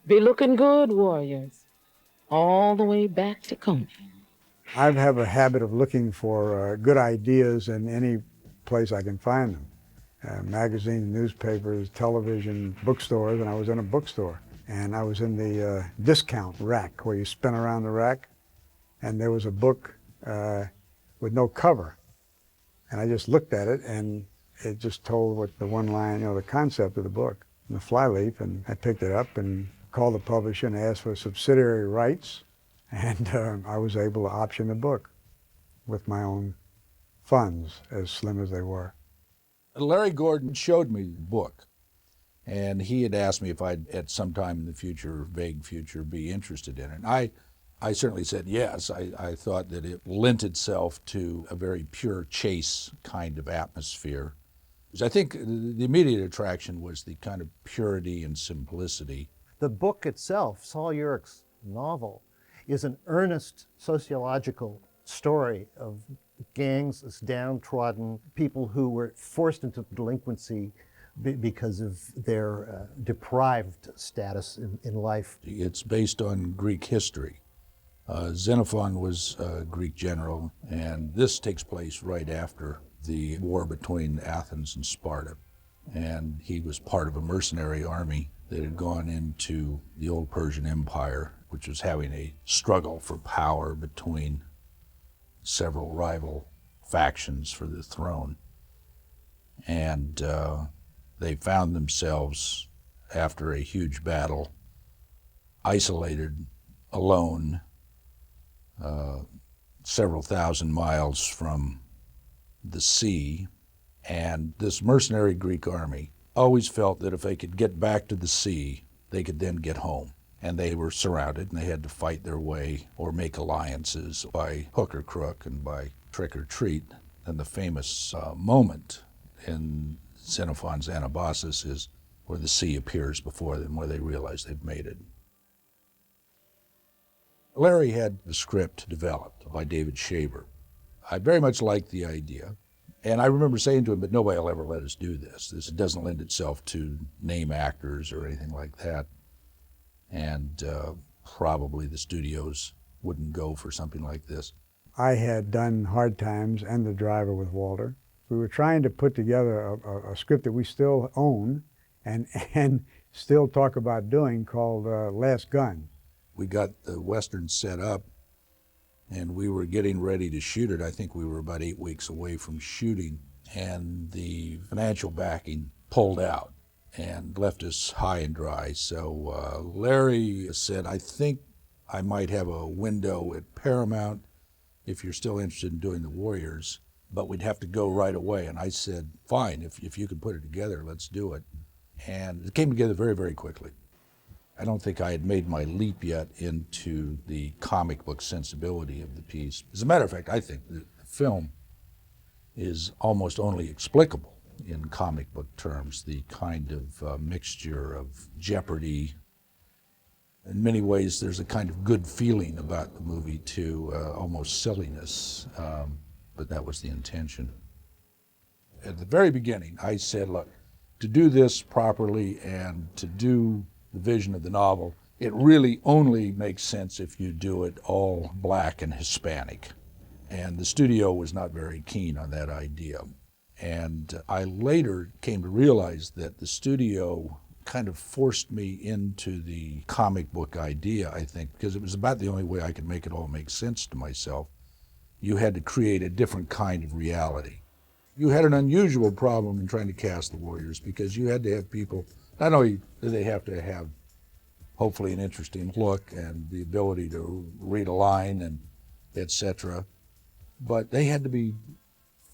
Be looking good, warriors, all the way back to Coney. I have a habit of looking for good ideas in any place I can find them. Magazines, newspapers, television, bookstores, and I was in a bookstore. And I was in the discount rack where you spin around the rack, and there was a book with no cover. And I just looked at it, and it just told what the one line, the concept of the book, the flyleaf, and I picked it up and called the publisher and asked for subsidiary rights, and I was able to option the book with my own funds, as slim as they were. Larry Gordon showed me the book, and he had asked me if I'd, at some time in the future, vague future, be interested in it. And I certainly said yes. I thought that it lent itself to a very pure chase kind of atmosphere. I think the immediate attraction was the kind of purity and simplicity. The book itself, Saul Yurick's novel, is an earnest sociological story of gangs as downtrodden people who were forced into delinquency because of their deprived status in life. It's based on Greek history. Xenophon was a Greek general, and this takes place right after the war between Athens and Sparta. And he was part of a mercenary army that had gone into the old Persian Empire, which was having a struggle for power between several rival factions for the throne. And they found themselves, after a huge battle, isolated, alone, several thousand miles from the sea. And this mercenary Greek army always felt that if they could get back to the sea, they could then get home. And they were surrounded, and they had to fight their way or make alliances by hook or crook and by trick or treat. And the famous moment in Xenophon's Anabasis is where the sea appears before them, where they realize they've made it. Larry had the script developed by David Shaber. I very much liked the idea. And I remember saying to him, but nobody will ever let us do this. This doesn't lend itself to name actors or anything like that. And probably the studios wouldn't go for something like this. I had done Hard Times and The Driver with Walter. We were trying to put together a script that we still own and still talk about doing called Last Gun. We got the Western set up, and we were getting ready to shoot it. I think we were about 8 weeks away from shooting, and the financial backing pulled out and left us high and dry. So Larry said, I think I might have a window at Paramount if you're still interested in doing The Warriors, but we'd have to go right away. And I said, fine, if you can put it together, let's do it. And it came together very, very quickly. I don't think I had made my leap yet into the comic book sensibility of the piece. As a matter of fact, I think the film is almost only explicable in comic book terms, the kind of mixture of jeopardy. In many ways, there's a kind of good feeling about the movie, too, almost silliness, but that was the intention. At the very beginning, I said, look, to do this properly and to do the vision of the novel, it really only makes sense if you do it all black and Hispanic. And the studio was not very keen on that idea. And I later came to realize that the studio kind of forced me into the comic book idea, I think, because it was about the only way I could make it all make sense to myself. You had to create a different kind of reality. You had an unusual problem in trying to cast the Warriors because you had to have people, not only did they have to have hopefully an interesting look and the ability to read a line and et cetera, but they had to be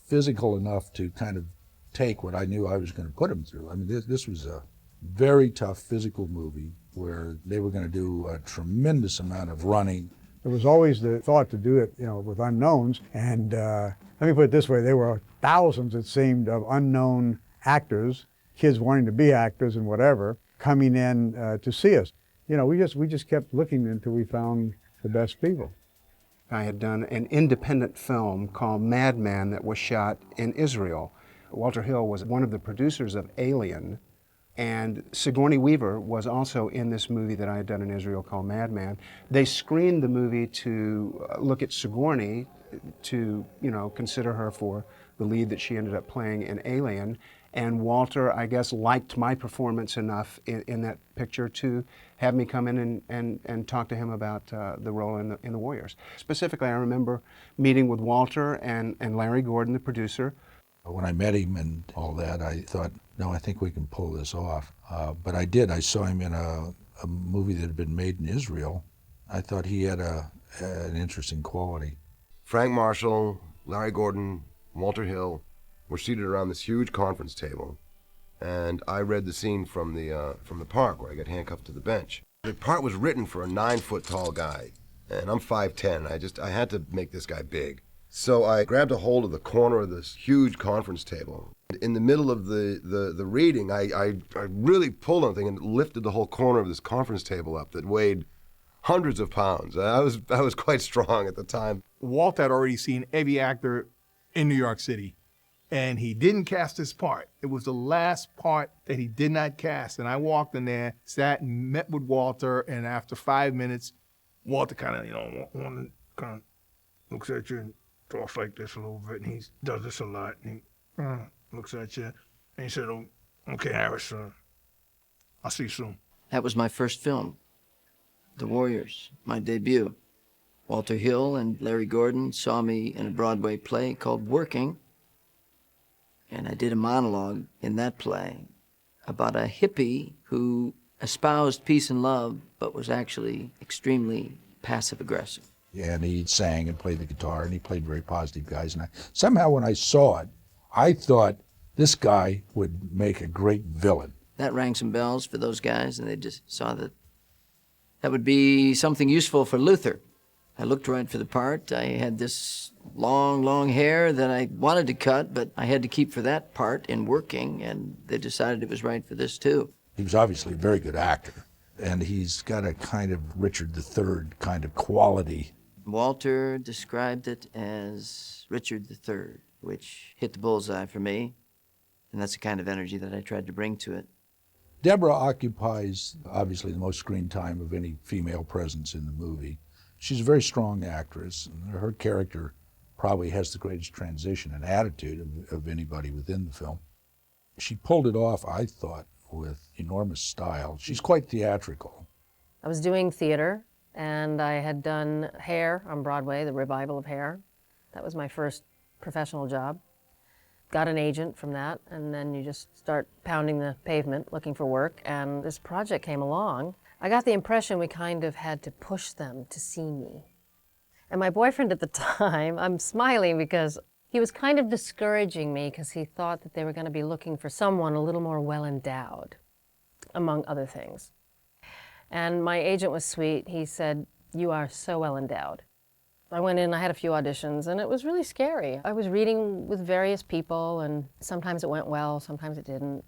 physical enough to kind of take what I knew I was going to put them through. I mean, this was a very tough physical movie where they were going to do a tremendous amount of running. There was always the thought to do it, with unknowns. And let me put it this way, there were thousands, it seemed, of unknown actors, kids wanting to be actors and whatever, coming in to see us. We just kept looking until we found the best people. I had done an independent film called Madman that was shot in Israel. Walter Hill was one of the producers of Alien, And Sigourney Weaver was also in this movie that I had done in Israel called Madman. They screened the movie to look at Sigourney, to consider her for the lead that she ended up playing in Alien. And Walter, I guess, liked my performance enough in that picture to have me come in and talk to him about the role in the Warriors. Specifically, I remember meeting with Walter and Larry Gordon, the producer. When I met him and all that, I thought, no, I think we can pull this off. But I did. I saw him in a movie that had been made in Israel. I thought he had an interesting quality. Frank Marshall, Larry Gordon, Walter Hill were seated around this huge conference table, and I read the scene from the park where I got handcuffed to the bench. The part was written for a 9-foot tall guy, and I'm 5'10". I had to make this guy big. So I grabbed a hold of the corner of this huge conference table. In the middle of the reading, I really pulled on the thing and lifted the whole corner of this conference table up that weighed hundreds of pounds. I was quite strong at the time. Walt had already seen every actor in New York City, and he didn't cast this part. It was the last part that he did not cast, and I walked in there, sat and met with Walter, and after 5 minutes, Walter kind of looks at you and talks like this a little bit, and he does this a lot, and he looks at you, and he said, "Oh, okay, Harris, I'll see you soon." That was my first film, The Warriors, my debut. Walter Hill and Larry Gordon saw me in a Broadway play called Working, and I did a monologue in that play about a hippie who espoused peace and love, but was actually extremely passive-aggressive. And he sang and played the guitar, and he played very positive guys. And somehow when I saw it, I thought this guy would make a great villain. That rang some bells for those guys, and they just saw that would be something useful for Luther. I looked right for the part. I had this long hair that I wanted to cut, but I had to keep for that part in Working, and they decided it was right for this too. He was obviously a very good actor, and he's got a kind of Richard III kind of quality. Walter described it as Richard III, which hit the bullseye for me, and that's the kind of energy that I tried to bring to it. Deborah occupies, obviously, the most screen time of any female presence in the movie. She's a very strong actress, and her character probably has the greatest transition and attitude of anybody within the film. She pulled it off, I thought, with enormous style. She's quite theatrical. I was doing theater, and I had done Hair on Broadway, the revival of Hair. That was my first professional job. Got an agent from that, and then you just start pounding the pavement looking for work, and this project came along. I got the impression we kind of had to push them to see me. And my boyfriend at the time, I'm smiling because he was kind of discouraging me because he thought that they were going to be looking for someone a little more well-endowed, among other things. And my agent was sweet. He said, "You are so well-endowed." I went in, I had a few auditions, and it was really scary. I was reading with various people, and sometimes it went well, sometimes it didn't.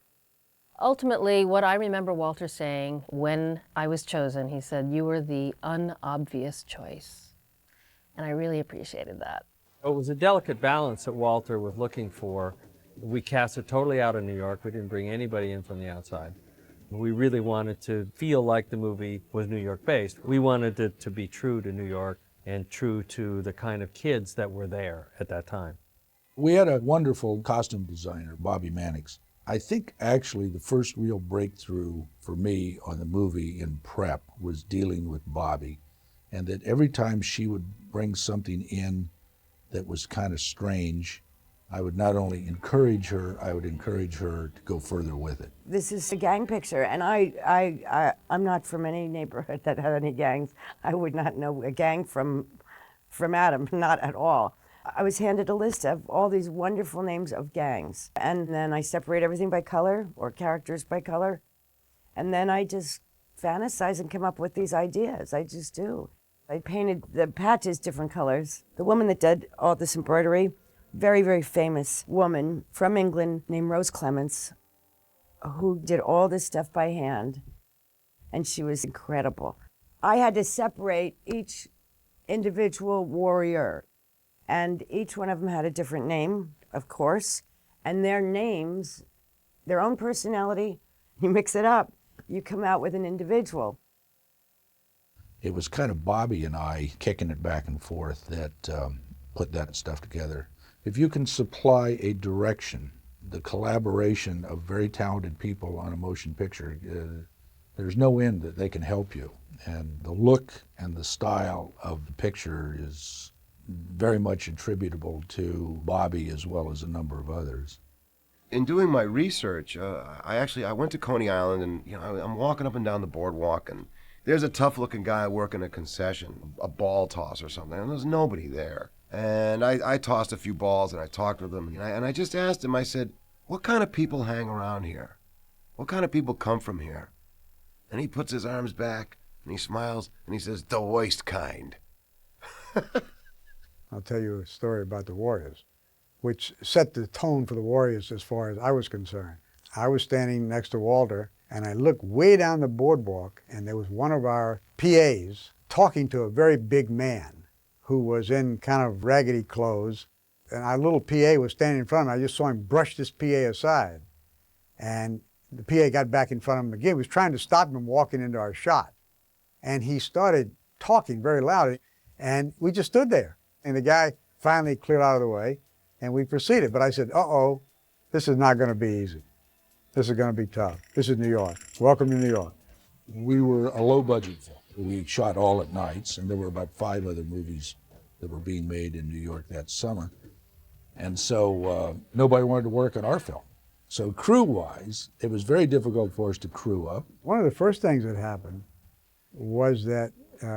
Ultimately, what I remember Walter saying when I was chosen, he said, "You were the unobvious choice." And I really appreciated that. It was a delicate balance that Walter was looking for. We cast it totally out of New York. We didn't bring anybody in from the outside. We really wanted to feel like the movie was New York-based. We wanted it to be true to New York and true to the kind of kids that were there at that time. We had a wonderful costume designer, Bobby Mannix. I think actually the first real breakthrough for me on the movie in prep was dealing with Bobby, and that every time she would bring something in that was kind of strange, I would not only encourage her, I would encourage her to go further with it. This is a gang picture, and I'm not from any neighborhood that had any gangs. I would not know a gang from Adam, not at all. I was handed a list of all these wonderful names of gangs, and then I separate everything by color, or characters by color, and then I just fantasize and come up with these ideas. I just do. I painted the patches different colors. The woman that did all this embroidery, very, very famous woman from England named Rose Clements, who did all this stuff by hand, and she was incredible. I had to separate each individual warrior, and each one of them had a different name, of course, and their names, their own personality, You mix it up, you come out with an individual. It was kind of Bobby and I kicking it back and forth that put that stuff together. If you can supply a direction, the collaboration of very talented people on a motion picture, there's no end that they can help you. And the look and the style of the picture is very much attributable to Bobby as well as a number of others. In doing my research, I went to Coney Island, and I'm walking up and down the boardwalk, and there's a tough-looking guy working a concession, a ball toss or something, and there's nobody there. And I tossed a few balls, and I talked with him, and I just asked him, I said, what kind of people hang around here? What kind of people come from here? And he puts his arms back, and he smiles, and he says, the worst kind. I'll tell you a story about the Warriors, which set the tone for the Warriors as far as I was concerned. I was standing next to Walter, and I looked way down the boardwalk, and there was one of our PAs talking to a very big man who was in kind of raggedy clothes. And our little PA was standing in front of him. I just saw him brush this PA aside. And the PA got back in front of him again. He was trying to stop him from walking into our shot. And he started talking very loud, and we just stood there. And the guy finally cleared out of the way, and we proceeded. But I said, uh-oh, this is not going to be easy. This is going to be tough. This is New York. Welcome to New York. We were a low-budget film. We shot all at nights, and there were about 5 other movies that were being made in New York that summer. And so nobody wanted to work on our film. So crew-wise, it was very difficult for us to crew up. One of the first things that happened was that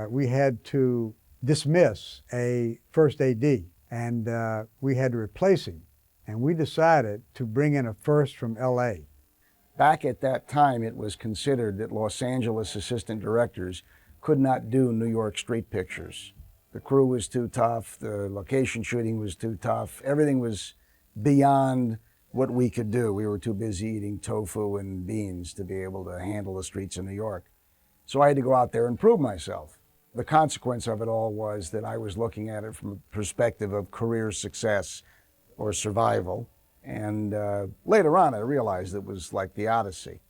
we had to dismiss a first AD, and we had to replace him. And we decided to bring in a first from LA. Back at that time, it was considered that Los Angeles assistant directors could not do New York street pictures. The crew was too tough, the location shooting was too tough, everything was beyond what we could do. We were too busy eating tofu and beans to be able to handle the streets of New York. So I had to go out there and prove myself. The consequence of it all was that I was looking at it from a perspective of career success or survival. And later on, I realized it was like the Odyssey.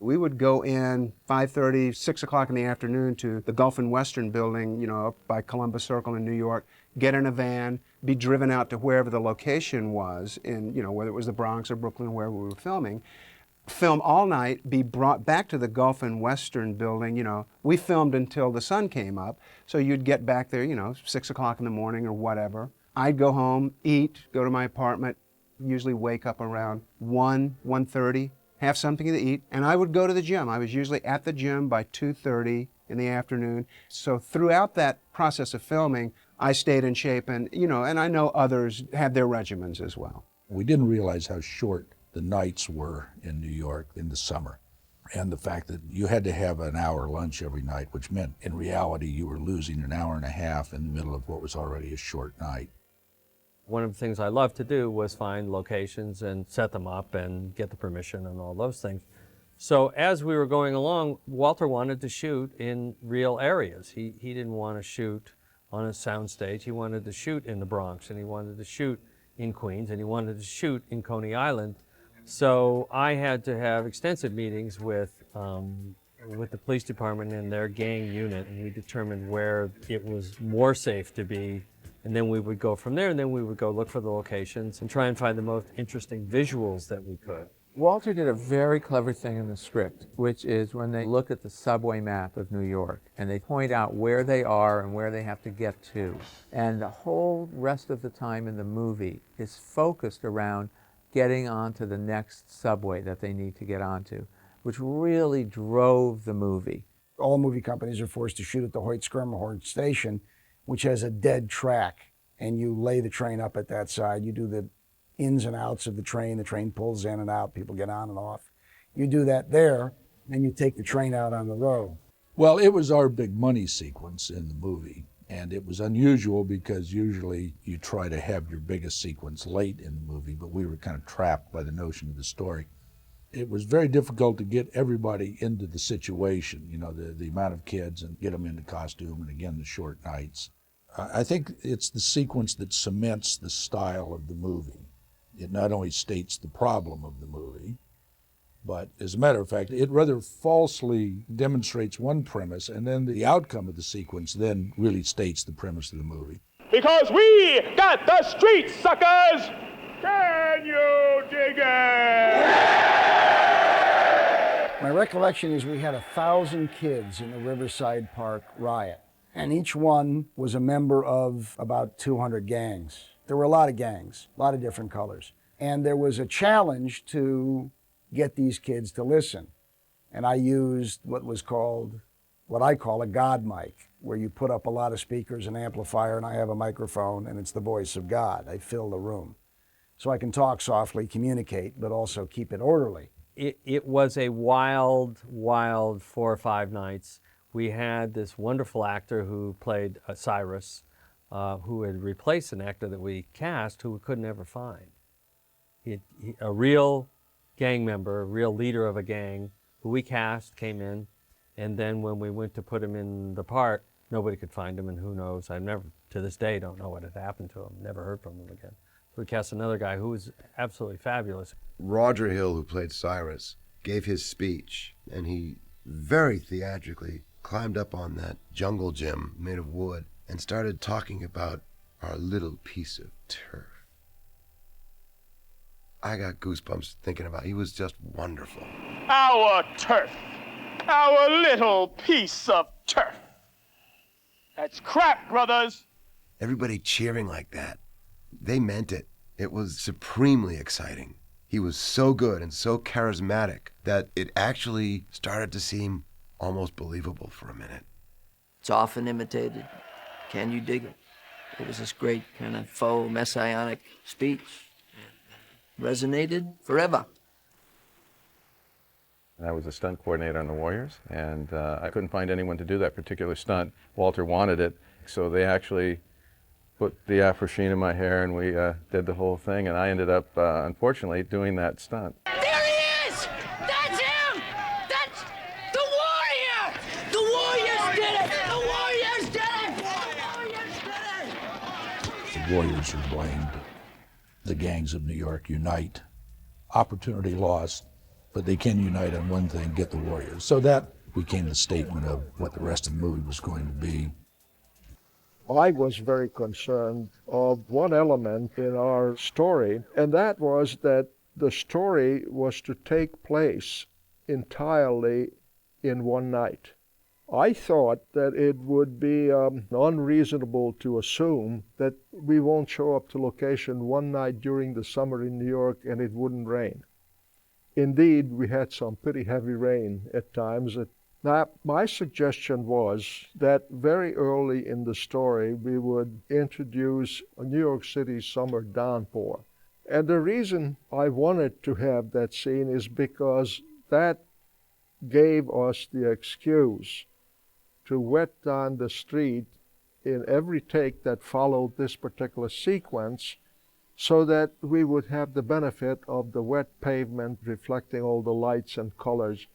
We would go in 5:30, 6 o'clock in the afternoon to the Gulf and Western building, up by Columbus Circle in New York, get in a van, be driven out to wherever the location was, in, whether it was the Bronx or Brooklyn, wherever we were filming, film all night, be brought back to the Gulf and Western building. We filmed until the sun came up, so you'd get back there, 6 o'clock in the morning or whatever. I'd go home, eat, go to my apartment, usually wake up around 1:30, have something to eat, and I would go to the gym. I was usually at the gym by 2:30 in the afternoon. So throughout that process of filming, I stayed in shape, and and I know others had their regimens as well. We didn't realize how short the nights were in New York in the summer, and the fact that you had to have an hour lunch every night, which meant in reality you were losing an hour and a half in the middle of what was already a short night. One of the things I loved to do was find locations and set them up and get the permission and all those things. So as we were going along, Walter wanted to shoot in real areas. He didn't want to shoot on a soundstage. He wanted to shoot in the Bronx, and he wanted to shoot in Queens, and he wanted to shoot in Coney Island. So I had to have extensive meetings with the police department and their gang unit, and we determined where it was more safe to be. And then we would go from there, and then we would go look for the locations and try and find the most interesting visuals that we could. Walter did a very clever thing in the script, which is when they look at the subway map of New York and they point out where they are and where they have to get to. And the whole rest of the time in the movie is focused around getting onto the next subway that they need to get onto, which really drove the movie. All movie companies are forced to shoot at the Hoyt-Schermerhorn station, which has a dead track, and you lay the train up at that side. You do the ins and outs of the train pulls in and out, people get on and off. You do that there, then you take the train out on the road. Well, it was our big money sequence in the movie, and it was unusual because usually you try to have your biggest sequence late in the movie, but we were kind of trapped by the notion of the story. It was very difficult to get everybody into the situation, the amount of kids, and get them into costume, and again, the short nights. I think it's the sequence that cements the style of the movie. It not only states the problem of the movie, But as a matter of fact, it rather falsely demonstrates one premise, and then the outcome of the sequence then really states the premise of the movie. Because we got the streets, suckers! Can you dig it? My recollection is we had 1,000 kids in the Riverside Park riot, and each one was a member of about 200 gangs. There were a lot of gangs, a lot of different colors. And there was a challenge to get these kids to listen. And I used what I call a God mic, where you put up a lot of speakers, an amplifier, and I have a microphone, and it's the voice of God. I fill the room. So I can talk softly, communicate, but also keep it orderly. It was a wild, wild 4 or 5 nights. We had this wonderful actor who played Cyrus, who had replaced an actor that we cast who we couldn't ever find. A real gang member, a real leader of a gang, who we cast, came in, and then when we went to put him in the part, nobody could find him, and who knows, I never, to this day, don't know what had happened to him, never heard from him again. So we cast another guy who was absolutely fabulous. Roger Hill, who played Cyrus, gave his speech, and he very theatrically climbed up on that jungle gym made of wood and started talking about our little piece of turf. I got goosebumps thinking about it. He was just wonderful. Our turf. Our little piece of turf. That's crap, brothers. Everybody cheering like that. They meant it. It was supremely exciting. He was so good and so charismatic that it actually started to seem almost believable for a minute. It's often imitated. Can you dig it? It was this great kind of faux messianic speech. Resonated forever. I was a stunt coordinator on the Warriors, and I couldn't find anyone to do that particular stunt. Walter wanted it, so they actually put the Afro sheen in my hair, and we did the whole thing, and I ended up, unfortunately, doing that stunt. There he is! That's him! That's the Warrior! The Warriors did it! The Warriors did it! The Warriors did it! The Warriors are blamed. The gangs of New York unite. Opportunity lost, but they can unite on one thing, get the Warriors. So that became the statement of what the rest of the movie was going to be. I was very concerned of one element in our story, and that was that the story was to take place entirely in one night. I thought that it would be unreasonable to assume that we won't show up to location one night during the summer in New York and it wouldn't rain. Indeed, we had some pretty heavy rain at times. Now, my suggestion was that very early in the story, we would introduce a New York City summer downpour. And the reason I wanted to have that scene is because that gave us the excuse to wet down the street in every take that followed this particular sequence, so that we would have the benefit of the wet pavement reflecting all the lights and colors.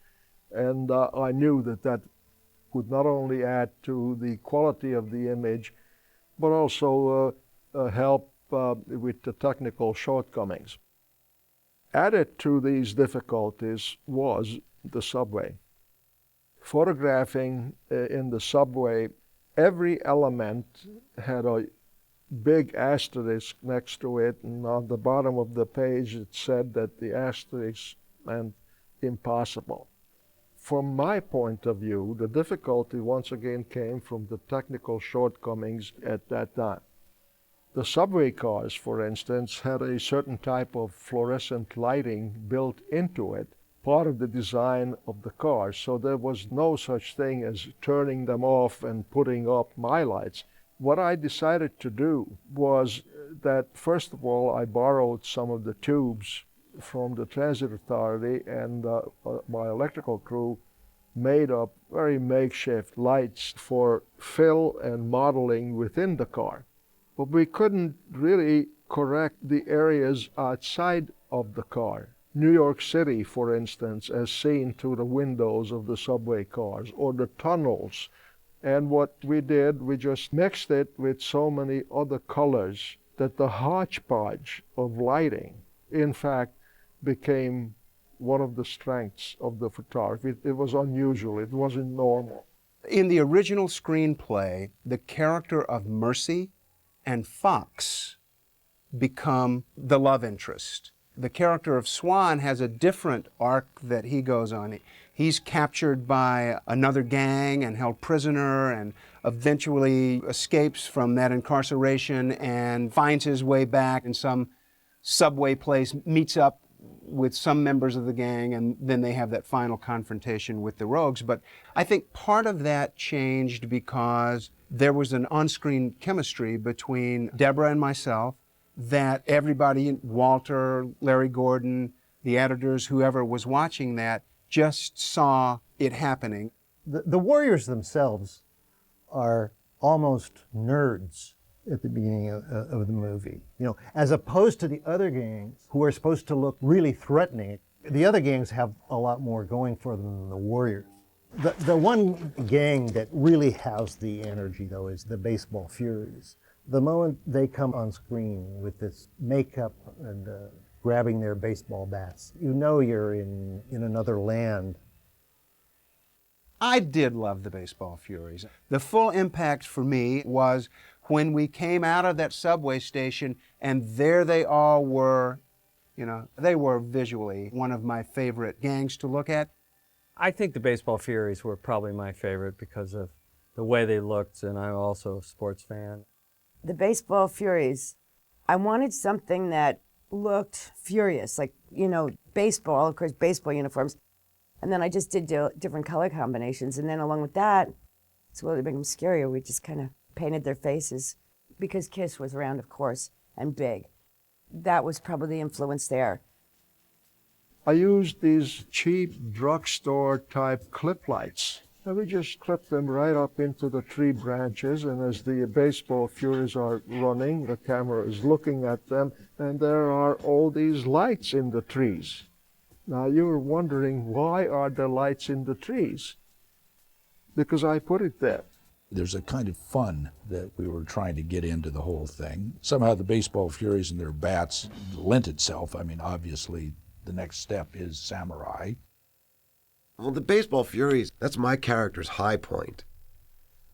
And I knew that that would not only add to the quality of the image, but also help with the technical shortcomings. Added to these difficulties was the subway. Photographing in the subway, every element had a big asterisk next to it, and on the bottom of the page it said that the asterisk meant impossible. From my point of view, the difficulty once again came from the technical shortcomings at that time. The subway cars, for instance, had a certain type of fluorescent lighting built into it, part of the design of the car, so there was no such thing as turning them off and putting up my lights. What I decided to do was that, first of all, I borrowed some of the tubes from the Transit Authority, and my electrical crew made up very makeshift lights for fill and modeling within the car. But we couldn't really correct the areas outside of the car. New York City, for instance, as seen through the windows of the subway cars, or the tunnels. And what we did, we just mixed it with so many other colors that the hodgepodge of lighting, in fact, became one of the strengths of the photography. It was unusual. It wasn't normal. In the original screenplay, the character of Mercy and Fox become the love interest. The character of Swan has a different arc that he goes on. He's captured by another gang and held prisoner and eventually escapes from that incarceration and finds his way back in some subway place, meets up with some members of the gang, and then they have that final confrontation with the rogues. But I think part of that changed because there was an on-screen chemistry between Deborah and myself that everybody, Walter, Larry Gordon, the editors, whoever was watching that, just saw it happening. The warriors themselves are almost nerds at the beginning of the movie, you know, as opposed to the other gangs who are supposed to look really threatening. The other gangs have a lot more going for them than the warriors. The one gang that really has the energy, though, is the Baseball Furies. The moment they come on screen with this makeup and grabbing their baseball bats, you know you're in another land. I did love the Baseball Furies. The full impact for me was when we came out of that subway station and there they all were. You know, they were visually one of my favorite gangs to look at. I think the Baseball Furies were probably my favorite because of the way they looked, and I'm also a sports fan. The Baseball Furies, I wanted something that looked furious, like, you know, baseball, of course, baseball uniforms. And then I just did different color combinations. And then along with that, so to make them scarier, we just kind of painted their faces because Kiss was around, of course, and big. That was probably the influence there. I used these cheap drugstore type clip lights. And we just clip them right up into the tree branches, and as the Baseball Furies are running, the camera is looking at them, and there are all these lights in the trees. Now you're wondering, why are there lights in the trees? Because I put it there. There's a kind of fun that we were trying to get into the whole thing. Somehow the Baseball Furies and their bats lent itself. I mean, obviously, the next step is samurai. Well, the Baseball Furies, that's my character's high point.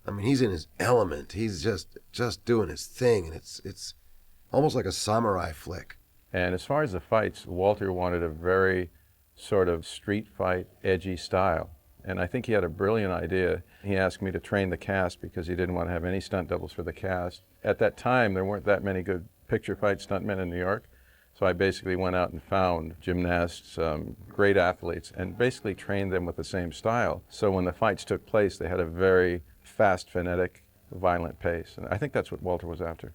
I mean, he's in his element. He's just doing his thing, and it's almost like a samurai flick. And as far as the fights, Walter wanted a very sort of street fight, edgy style. And I think he had a brilliant idea. He asked me to train the cast because he didn't want to have any stunt doubles for the cast. At that time, there weren't that many good picture fight stuntmen in New York. So I basically went out and found gymnasts, great athletes, and basically trained them with the same style. So when the fights took place, they had a very fast, frenetic, violent pace. And I think that's what Walter was after.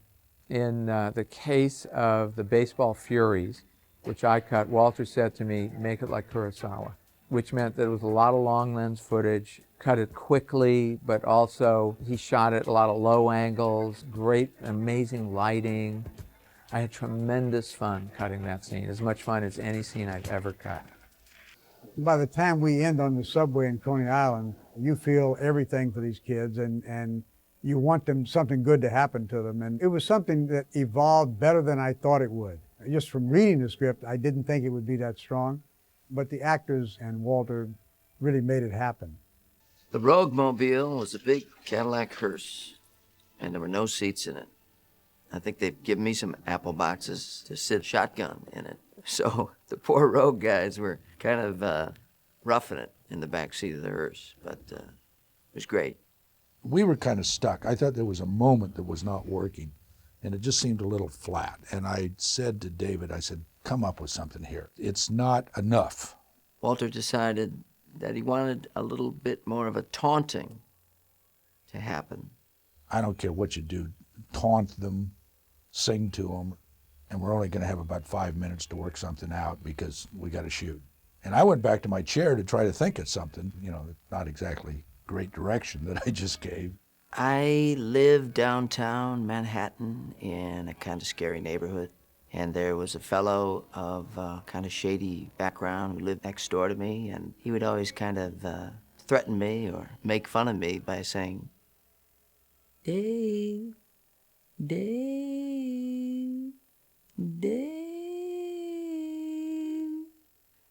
In the case of the Baseball Furies, which I cut, Walter said to me, make it like Kurosawa, which meant that it was a lot of long lens footage, cut it quickly, but also he shot it a lot of low angles, great, amazing lighting. I had tremendous fun cutting that scene, as much fun as any scene I've ever cut. By the time we end on the subway in Coney Island, you feel everything for these kids, and you want them something good to happen to them. And it was something that evolved better than I thought it would. Just from reading the script, I didn't think it would be that strong, but the actors and Walter really made it happen. The Rogue Mobile was a big Cadillac hearse, and there were no seats in it. I think they've given me some apple boxes to sit shotgun in it. So the poor rogue guys were kind of roughing it in the back seat of the hearse, but it was great. We were kind of stuck. I thought there was a moment that was not working, and it just seemed a little flat. And I said to David, I said, come up with something here. It's not enough. Walter decided that he wanted a little bit more of a taunting to happen. I don't care what you do, taunt them, sing to them, and we're only going to have about 5 minutes to work something out because we got to shoot. And I went back to my chair to try to think of something, you know, not exactly great direction that I just gave. I lived downtown Manhattan in a kind of scary neighborhood, and there was a fellow of kind of shady background who lived next door to me, and he would always kind of threaten me or make fun of me by saying, Dave, Dave, Dave.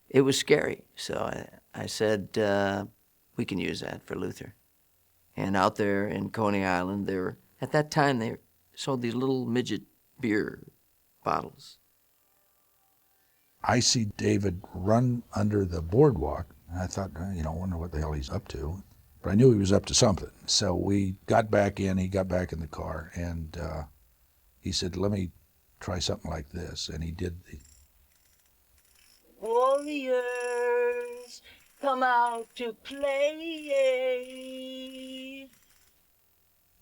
it was scary. So I said, we can use that for Luther. And out there in Coney Island, at that time, they sold these little midget beer bottles. I see David run under the boardwalk, and I thought, I wonder what the hell he's up to. But I knew he was up to something. So we got back in, he got back in the car, and he said, let me try something like this. And he did the... Warriors, come out to play.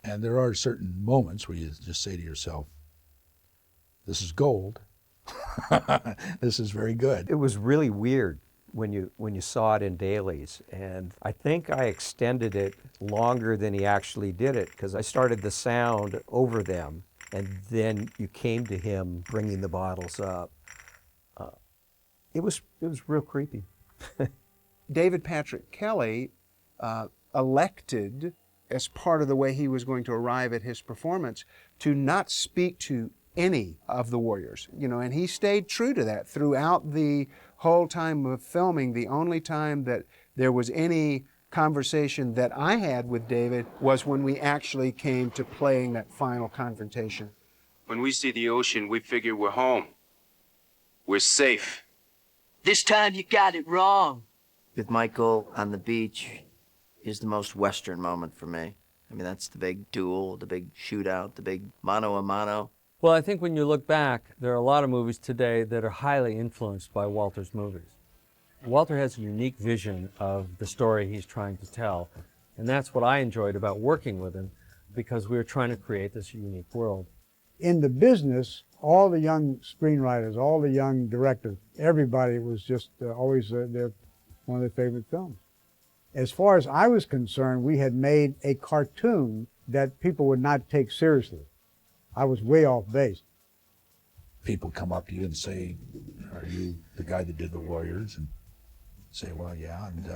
And there are certain moments where you just say to yourself, this is gold. This is very good. It was really weird when you saw it in dailies, and I think I extended it longer than he actually did it, because I started the sound over them, and then you came to him bringing the bottles up. It was real creepy. David Patrick Kelly elected, as part of the way he was going to arrive at his performance, to not speak to any of the warriors, and he stayed true to that throughout the whole time of filming. The only time that there was any conversation that I had with David was when we actually came to playing that final confrontation. When we see the ocean, we figure we're home. We're safe. This time you got it wrong. With Michael on the beach is the most Western moment for me. I mean, that's the big duel, the big shootout, the big mano-a-mano. Well, I think when you look back, there are a lot of movies today that are highly influenced by Walter's movies. Walter has a unique vision of the story he's trying to tell, and that's what I enjoyed about working with him, because we were trying to create this unique world. In the business, all the young screenwriters, all the young directors, everybody was just always one of their favorite films. As far as I was concerned, we had made a cartoon that people would not take seriously. I was way off base. People come up to you and say, are you the guy that did The Warriors? And say, well, yeah. And,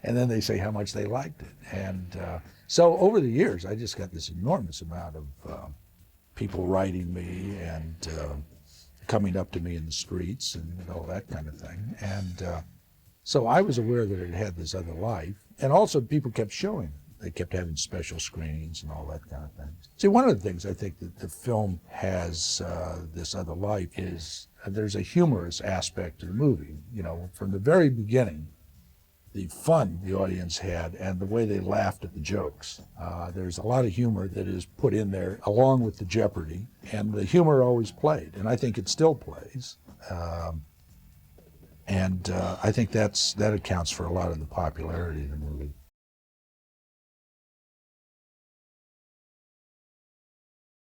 and then they say how much they liked it. And so over the years, I just got this enormous amount of people writing me and coming up to me in the streets and all that kind of thing. And so I was aware that it had this other life. And also people kept showing it. They kept having special screenings and all that kind of thing. See, one of the things I think that the film has this other life is there's a humorous aspect to the movie. From the very beginning, the fun the audience had and the way they laughed at the jokes. There's a lot of humor that is put in there along with the jeopardy, and the humor always played, and I think it still plays. And I think that accounts for a lot of the popularity of the movie.